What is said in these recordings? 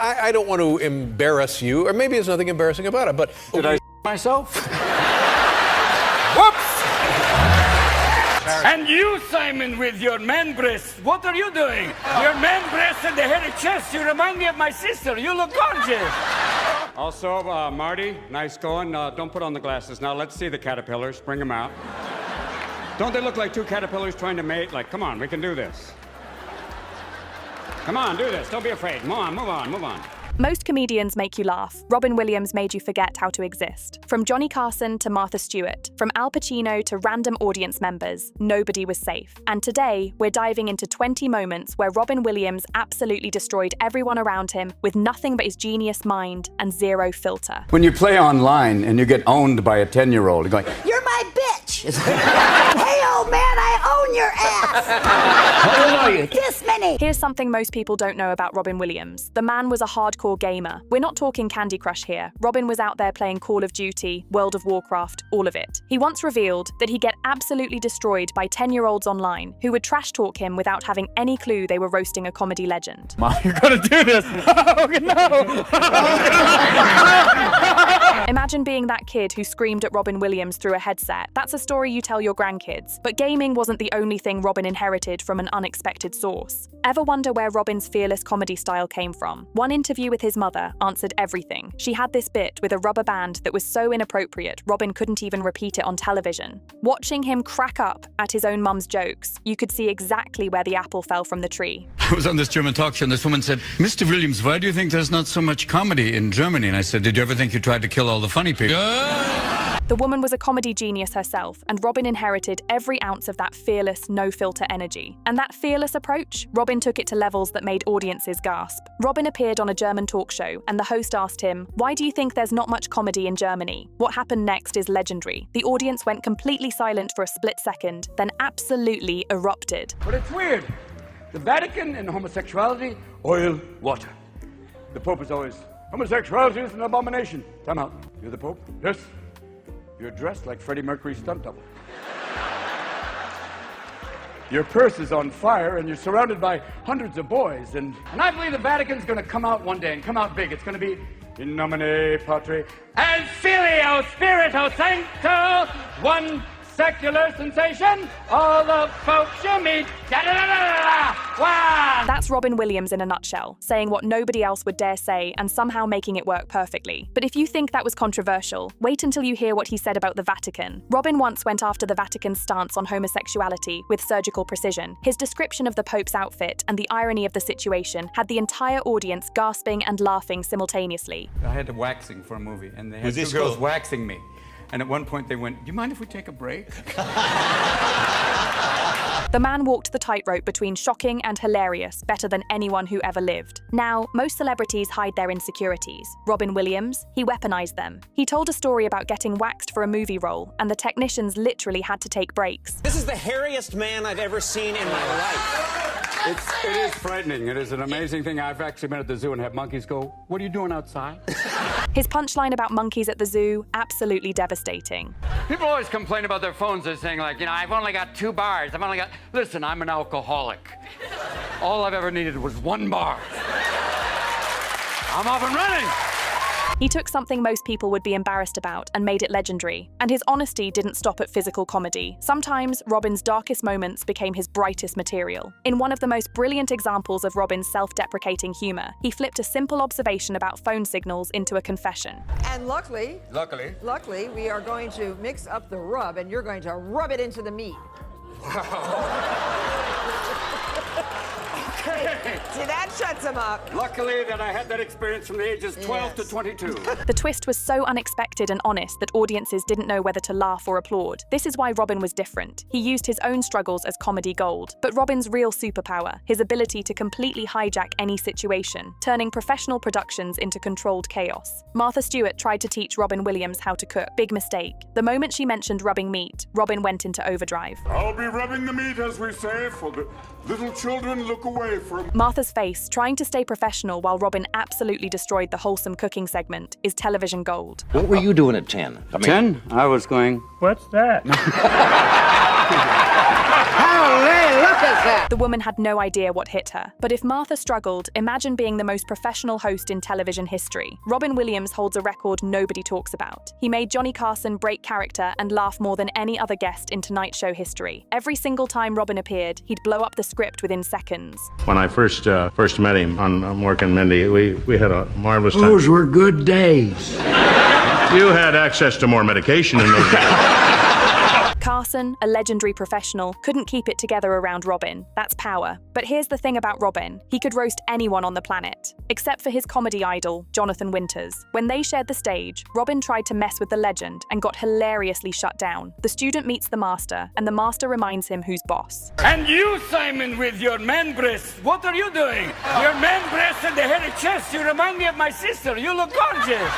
I don't want to embarrass you, or maybe there's nothing embarrassing about it, but... Did I myself? Whoops! And you, Simon, with your man breasts, what are you doing? Your man breasts and the hairy chest, you remind me of my sister. You look gorgeous. Also, Marty, nice going. Don't put on the glasses. Now, let's see the caterpillars. Bring them out. Don't they look like two caterpillars trying to mate? Like, come on, we can do this. Come on, do this. Don't be afraid. Come on, move on, move on. Most comedians make you laugh. Robin Williams made you forget how to exist. From Johnny Carson to Martha Stewart, from Al Pacino to random audience members, nobody was safe. And today, we're diving into 20 moments where Robin Williams absolutely destroyed everyone around him with nothing but his genius mind and zero filter. When you play online and you get owned by a 10-year-old, you're going, "You're my bitch." "Hey, old man, I own your ass." How old are you? "This many." Here's something most people don't know about Robin Williams. The man was a hardcore gamer. We're not talking Candy Crush here. Robin was out there playing Call of Duty, World of Warcraft, all of it. He once revealed that he'd get absolutely destroyed by 10-year-olds online who would trash talk him without having any clue they were roasting a comedy legend. Mom, you're gonna do this. Oh, no. Imagine being that kid who screamed at Robin Williams through a headset. That's a story you tell your grandkids. But gaming wasn't the only thing Robin inherited from an unexpected source. Ever wonder where Robin's fearless comedy style came from? One interview with his mother answered everything. She had this bit with a rubber band that was so inappropriate, Robin couldn't even repeat it on television. Watching him crack up at his own mum's jokes, you could see exactly where the apple fell from the tree. I was on this German talk show and this woman said, "Mr. Williams, why do you think there's not so much comedy in Germany?" And I said, "Did you ever think you tried to kill all the funny people?" The woman was a comedy genius herself, and Robin inherited every ounce of that fearless, no-filter energy. And that fearless approach, Robin took it to levels that made audiences gasp. Robin appeared on a German talk show, and the host asked him, "Why do you think there's not much comedy in Germany?" What happened next is legendary. The audience went completely silent for a split second, then absolutely erupted. But it's weird. The Vatican and homosexuality, oil, water. The Pope is always, "Homosexuality is an abomination." Time out. You're the Pope? Yes. You're dressed like Freddie Mercury's stunt double. Your purse is on fire and you're surrounded by hundreds of boys. And I believe the Vatican's going to come out one day and come out big. It's going to be in nomine patri et filio spiritus sancto, one secular sensation, all the folks you meet. Wow. That's Robin Williams in a nutshell, saying what nobody else would dare say and somehow making it work perfectly. But if you think that was controversial, wait until you hear what he said about the Vatican. Robin once went after the Vatican's stance on homosexuality with surgical precision. His description of the Pope's outfit and the irony of the situation had the entire audience gasping and laughing simultaneously. I had a waxing for a movie, and they had Was two this girls cool? waxing me. And at one point they went, "Do you mind if we take a break?" The man walked the tightrope between shocking and hilarious better than anyone who ever lived. Now, most celebrities hide their insecurities. Robin Williams, he weaponized them. He told a story about getting waxed for a movie role, and the technicians literally had to take breaks. "This is the hairiest man I've ever seen in my life." It is frightening. It is an amazing thing. I've actually been at the zoo and had monkeys go, "What are you doing outside?" His punchline about monkeys at the zoo, absolutely devastating. People always complain about their phones. They're saying, like, I've only got 2 bars. Listen, I'm an alcoholic. All I've ever needed was 1 bar. I'm off and running. He took something most people would be embarrassed about and made it legendary. And his honesty didn't stop at physical comedy. Sometimes, Robin's darkest moments became his brightest material. In one of the most brilliant examples of Robin's self-deprecating humor, he flipped a simple observation about phone signals into a confession. And luckily, we are going to mix up the rub, and you're going to rub it into the meat. See, that shuts him up. Luckily that I had that experience from the ages 12 to 22. The twist was so unexpected and honest that audiences didn't know whether to laugh or applaud. This is why Robin was different. He used his own struggles as comedy gold. But Robin's real superpower, his ability to completely hijack any situation, turning professional productions into controlled chaos. Martha Stewart tried to teach Robin Williams how to cook. Big mistake. The moment she mentioned rubbing meat, Robin went into overdrive. "I'll be rubbing the meat, as we say, for the little children look away from..." Martha's face, trying to stay professional while Robin absolutely destroyed the wholesome cooking segment, is television gold. What were you doing at 10? 10? I was going, What's that? Hallelujah! look at that. The woman had no idea what hit her. But if Martha struggled, imagine being the most professional host in television history. Robin Williams holds a record nobody talks about. He made Johnny Carson break character and laugh more than any other guest in Tonight Show history. Every single time Robin appeared, he'd blow up the script within seconds. When I first met him on Mork and Mindy, we had a marvelous time. Those were good days. You had access to more medication in those days. Carson, a legendary professional, couldn't keep it together around Robin. That's power. But here's the thing about Robin. He could roast anyone on the planet, except for his comedy idol, Jonathan Winters. When they shared the stage, Robin tried to mess with the legend and got hilariously shut down. The student meets the master, and the master reminds him who's boss. And you, Simon, with your man breasts, what are you doing? Your man breasts and the hairy chest, you remind me of my sister. You look gorgeous.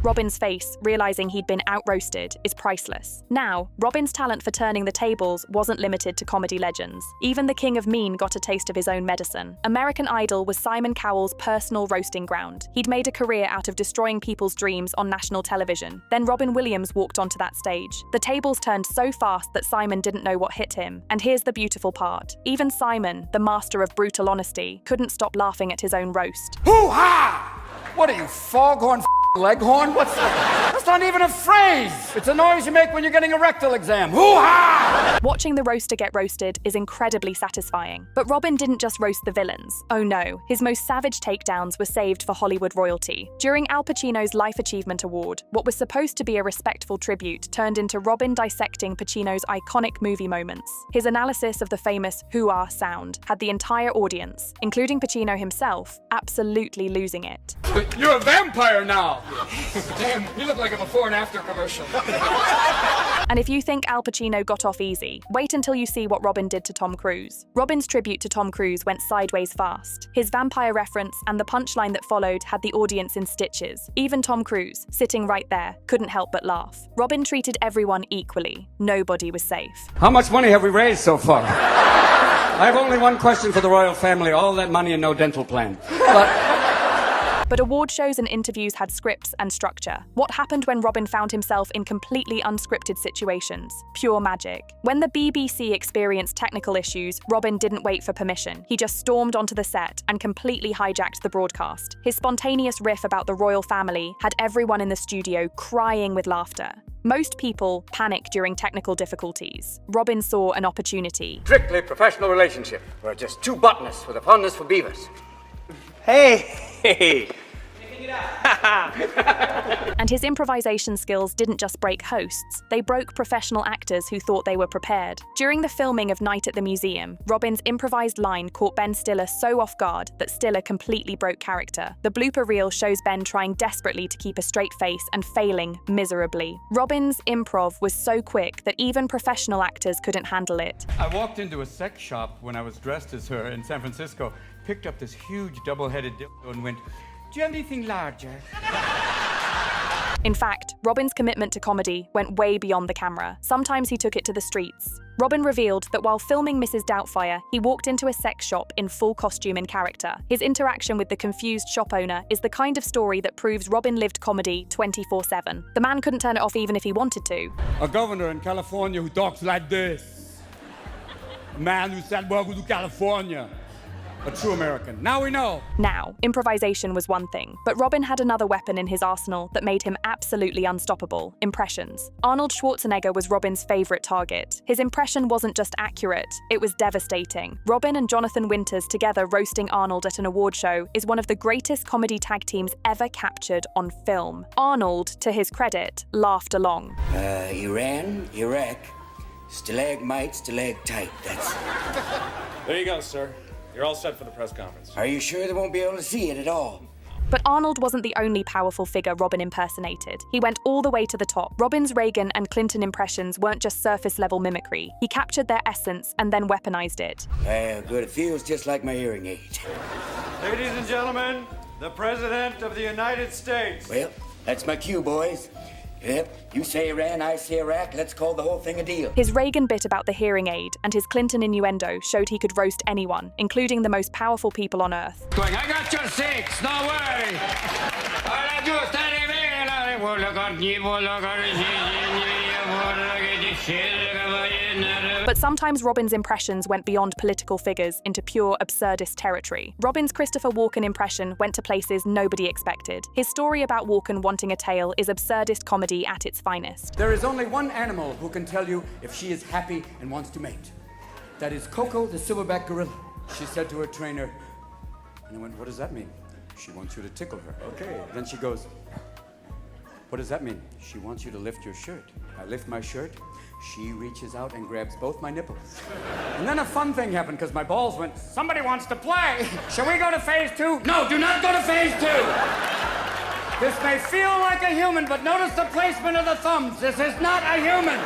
Robin's face, realizing he'd been out-roasted, is priceless. Now, Robin's talent for turning the tables wasn't limited to comedy legends. Even the King of Mean got a taste of his own medicine. American Idol was Simon Cowell's personal roasting ground. He'd made a career out of destroying people's dreams on national television. Then Robin Williams walked onto that stage. The tables turned so fast that Simon didn't know what hit him. And here's the beautiful part. Even Simon, the master of brutal honesty, couldn't stop laughing at his own roast. Hoo-ha! What are you, foghorn leghorn? What's that? That's not even a phrase. It's a noise you make when you're getting a rectal exam. Hoo-ha! Watching the roaster get roasted is incredibly satisfying. But Robin didn't just roast the villains. Oh no, his most savage takedowns were saved for Hollywood royalty. During Al Pacino's Life Achievement Award, what was supposed to be a respectful tribute turned into Robin dissecting Pacino's iconic movie moments. His analysis of the famous hoo-ah sound had the entire audience, including Pacino himself, absolutely losing it. You're a vampire now. Damn, you look like a before and after commercial. And if you think Al Pacino got off easy, wait until you see what Robin did to Tom Cruise. Robin's tribute to Tom Cruise went sideways fast. His vampire reference and the punchline that followed had the audience in stitches. Even Tom Cruise, sitting right there, couldn't help but laugh. Robin treated everyone equally. Nobody was safe. How much money have we raised so far? I have only one question for the royal family. All that money and no dental plan. But award shows and interviews had scripts and structure. What happened when Robin found himself in completely unscripted situations? Pure magic. When the BBC experienced technical issues, Robin didn't wait for permission. He just stormed onto the set and completely hijacked the broadcast. His spontaneous riff about the royal family had everyone in the studio crying with laughter. Most people panic during technical difficulties. Robin saw an opportunity. Strictly professional relationship. We're just two botanists with a fondness for beavers. Hey. And his improvisation skills didn't just break hosts, they broke professional actors who thought they were prepared. During the filming of Night at the Museum, Robin's improvised line caught Ben Stiller so off guard that Stiller completely broke character. The blooper reel shows Ben trying desperately to keep a straight face and failing miserably. Robin's improv was so quick that even professional actors couldn't handle it. I walked into a sex shop when I was dressed as her in San Francisco, picked up this huge double-headed dildo and went, "Do you have anything larger?" In fact, Robin's commitment to comedy went way beyond the camera. Sometimes he took it to the streets. Robin revealed that while filming Mrs. Doubtfire, he walked into a sex shop in full costume and character. His interaction with the confused shop owner is the kind of story that proves Robin lived comedy 24/7. The man couldn't turn it off even if he wanted to. A governor in California who talks like this. A man who said, "Welcome to California." A true American. Now we know. Now, improvisation was one thing, but Robin had another weapon in his arsenal that made him absolutely unstoppable: impressions. Arnold Schwarzenegger was Robin's favorite target. His impression wasn't just accurate, it was devastating. Robin and Jonathan Winters together roasting Arnold at an award show is one of the greatest comedy tag teams ever captured on film. Arnold, to his credit, laughed along. Iran, Iraq, stalagmite, stalactite, that's... There you go, sir. You're all set for the press conference. Are you sure they won't be able to see it at all? But Arnold wasn't the only powerful figure Robin impersonated. He went all the way to the top. Robin's Reagan and Clinton impressions weren't just surface-level mimicry. He captured their essence and then weaponized it. Good, it feels just like my hearing aid. Ladies and gentlemen, the President of the United States. Well, that's my cue, boys. Yep, you say Iran, I say Iraq, let's call the whole thing a deal. His Reagan bit about the hearing aid and his Clinton innuendo showed he could roast anyone, including the most powerful people on Earth. Going, "I got your six, don't worry." But sometimes Robin's impressions went beyond political figures into pure absurdist territory. Robin's Christopher Walken impression went to places nobody expected. His story about Walken wanting a tail is absurdist comedy at its finest. There is only one animal who can tell you if she is happy and wants to mate. That is Coco, the silverback gorilla. She said to her trainer, and I went, what does that mean? She wants you to tickle her. Okay. Then she goes, what does that mean? She wants you to lift your shirt. I lift my shirt. She reaches out and grabs both my nipples. And then a fun thing happened because my balls went, somebody wants to play. Shall we go to phase 2? No, do not go to phase 2. This may feel like a human, but notice the placement of the thumbs. This is not a human.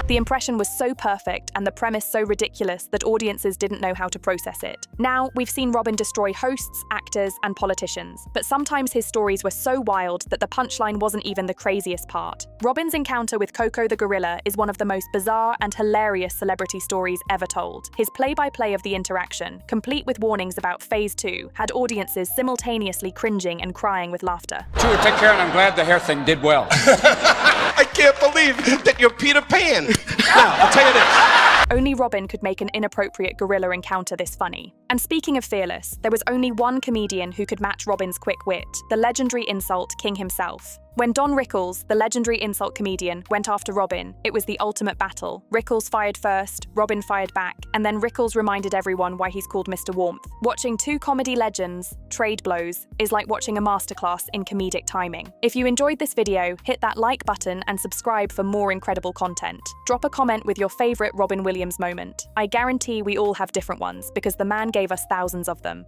The impression was so perfect and the premise so ridiculous that audiences didn't know how to process it. Now, we've seen Robin destroy hosts, actors, and politicians, but sometimes his stories were so wild that the punchline wasn't even the craziest part. Robin's encounter with Coco the gorilla is one of the most bizarre and hilarious celebrity stories ever told. His play-by-play of the interaction, complete with warnings about phase 2, had audiences simultaneously cringing and crying with laughter. Take care, and I'm glad the hair thing did well. I can't believe that you're Peter Pan. Now, I'll tell you this. Only Robin could make an inappropriate gorilla encounter this funny. And speaking of fearless, there was only one comedian who could match Robin's quick wit, the legendary insult king himself. When Don Rickles, the legendary insult comedian, went after Robin, it was the ultimate battle. Rickles fired first, Robin fired back, and then Rickles reminded everyone why he's called Mr. Warmth. Watching two comedy legends trade blows is like watching a masterclass in comedic timing. If you enjoyed this video, hit that like button and subscribe for more incredible content. Drop a comment with your favorite Robin Williams moment. I guarantee we all have different ones because the man gave us thousands of them.